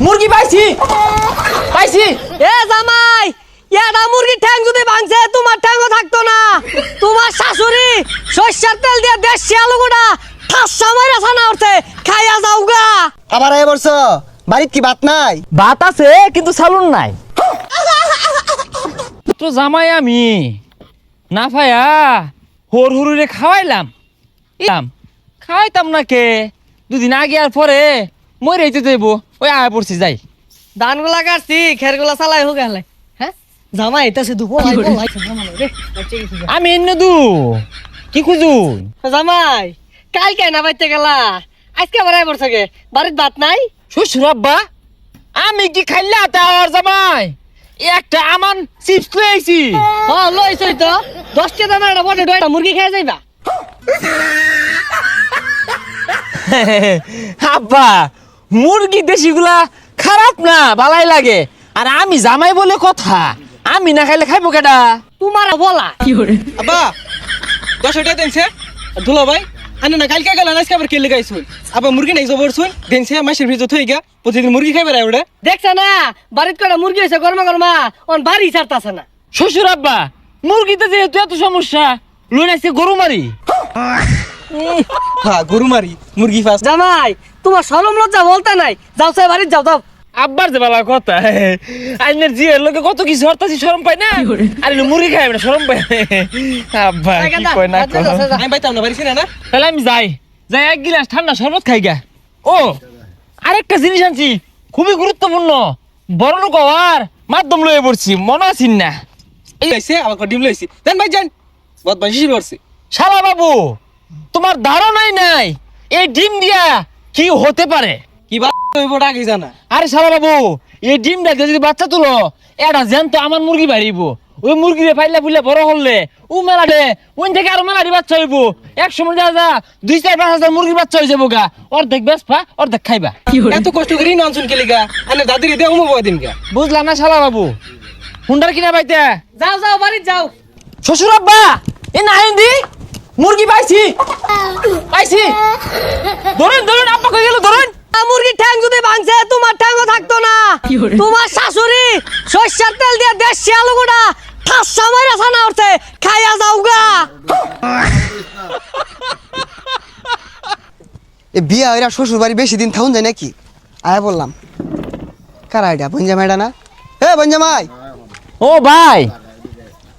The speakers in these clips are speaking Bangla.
মুরগি পাইছি পাইছি। এ জামাই, এটা মুরগির ঠ্যাং যদি ভাঙছে তোমার ঠ্যাংও থাকতো না। তোমার শাশুড়ি সরষের তেল দিয়ে দেশি আলুগুড়া ঠাসা মাইরা ছানা উঠছে, খাইয়া যাও গা। আবার এ বর্ষ বাড়িত কি ভাত নাই? ভাত আছে কিন্তু সালুন নাই। তো জামাই আমি না পায়া হর হরুরে খাওয়াইলাম, খাওয়াইতাম না কে, দুদিন আগে আর পরে মরে যেতে দেবো, ওই আয় পড়ছি যাই। ধানগুলা কাটছি, খেরগুলা চালাই হোক গেলে। হ্যাঁ জামাই এটা সে দুপুর আমি এনে দু কি খুঁজুন? জামাই কালকে না বাইতে গেলা, আজকে আবার আইবর থাকে, বাড়ির ভাত নাই? শ্বশুর আব্বা আমি কি খাইলা তার জামাই একটা আমান চিপস লইছি। হ্যাঁ লইছই তো, 10 টা দানা একটা বড় একটা মুরগি খেয়ে যাইবা। আব্বা মুরগি দেশিগুলা খারাপ না, ভালাই লাগে। আর আমি জামাই বলে কথা, আমি না খাইলে খাইবো কেডা? তোমার বলা আব্বা 10 টাকা দেনছে দুলা ভাই আনে না কালকে গেল আজকে আবার কেলে গাইছুন আবার মুরগি নাই জবর শুন দেনছে মাসের ভিতর থই গা প্রতিদিন মুরগি খাইবে রে ওটা দেখছ না, বাড়িতে কটা মুরগি হয়েছে গরমা গরমা, অন বাড়ি ছাড়তাছে না। শ্বশুর আব্বা মুরগিতে যেহেতু এত সমস্যা লই নাইছে গরু মারি। হ্যাঁ গরু মারি মুরগি ফাস জামাই তোমার শরম লজ্জা বলতে নাই, যাও সে বাড়িতে যাও যাও। আব্বার যে বালা কথা, আইনের জিয়ের লোকে কত কিছু হরতাছি শরম পাই না, আর মুরগি খাইবে না শরম পাই। আব্বা কি কয় না কয়। আমি পাইতাম না বাড়ি না তাহলে আমি যাই যাই এক গিলাস ঠান্ডা শরবত খাই গা। ও আরেকটা জিনিস আনছি খুবই গুরুত্বপূর্ণ, বড় লোক হওয়ার মাধ্যম লয়ে পড়ছি, মনে আছিস না? এই আইছে আবার ডিম লইছি দেন ভাই যান বহুত বাজি করছে শালা বাবু তোমার ধারণাই নাই এই ডিম দিয়া কি হতে পারে। কি বা হইব আগে জানা আরে শালা বাবু এই ডিমটা দিয়ে যদি বাচ্চা তুলো এটা যেন তো আমার মুরগি বাড়িব, ওই মুরগিরে ফাইলা ফুইলা বড় হলে ও মেলা দে ওই থেকে আরো মেলারি বাচ্চা হইব, এক সময় যা যা 2-4-5 মুরগির বাচ্চা হয়ে যাবো গা, অর্ধেক বেসপা অর্ধেক খাইবা। এত কষ্ট করি ননসুন কেলি গা আনে দাদির দেও মো দিন গা বুঝলাম না শালা বাবু হুন্ডার কিনা পাইতে। যাও যাও বাড়িতে যাও। শ্বশুর আব্বা এ না হিন্দি মুরগি পাইছি পাইছি, ধরুন ধরুন আব্বা কই গেল ধরুন। মুরগির ঠ্যাং যদি ভাঙছে তোমার ঠ্যাংও থাকতো না। তোমার শাশুড়ি সরষের তেল দিয়ে দেশি আলুগুড়া ঠাসা মাইরা ছানা উঠছে, খাইয়া যাও গা। এ বিয়া হইরা শ্বশুর বাড়ি বেশি দিন থাকুন যায় নাকি? আয়া বললাম কারা এটা বঞ্জামাইডা না? এ বঞ্জামাই ও ভাই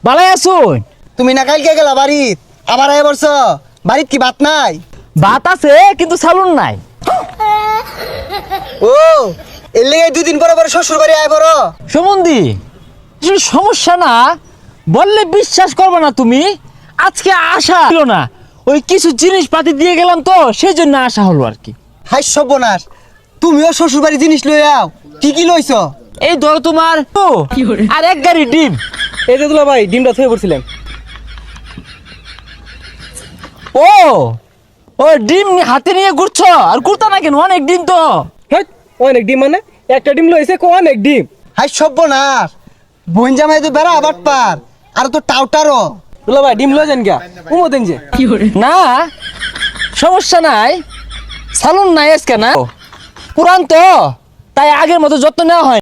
ভালাই আছুন? তুমি না কালকে গেলা বাড়িত, আবার এ বর্ষ বাড়িত কি ভাত নাই? ভাত আছে কিন্তু সালুন নাই। ও এর লেগে 2 দিন পরে পরে শ্বশুর বাড়ি আয় বড় সুমন্দি আসলে সমস্যা না, বললে বিশ্বাস করবে না তুমি, আজকে আশা ছিল না, ওই কিছু জিনিসপাতি দিয়ে গেলাম তো সেই জন্য আশা হলো আর কি। হাই সর্বনাশ, তুমিও শ্বশুর বাড়ি জিনিস লই আও, কি কি লইছ? এই ধরো তোমার আর এক গাড়ি ডিম। এই যে দুলা ভাই ডিমটা থই পড়ছিলেন ও ও ডিম হাতে নিয়ে ঘুরছো, আর ঘুরতা না কেন, অনেক ডিম তো। হ্যাঁ অনেক ডিম মানে একটা ডিম লইছে কো অনেক ডিম হাই সর্বনাশ, বঞ্জামাই তো বেড়া আবার পার আর তো টাউটারও। দুলা ভাই ডিম লই যান গা উমো দেন যে না সমস্যা নাই, সালুন নাই আজকে না, পুরান তো তাই আগের মতো যত্ন নেওয়া হয়।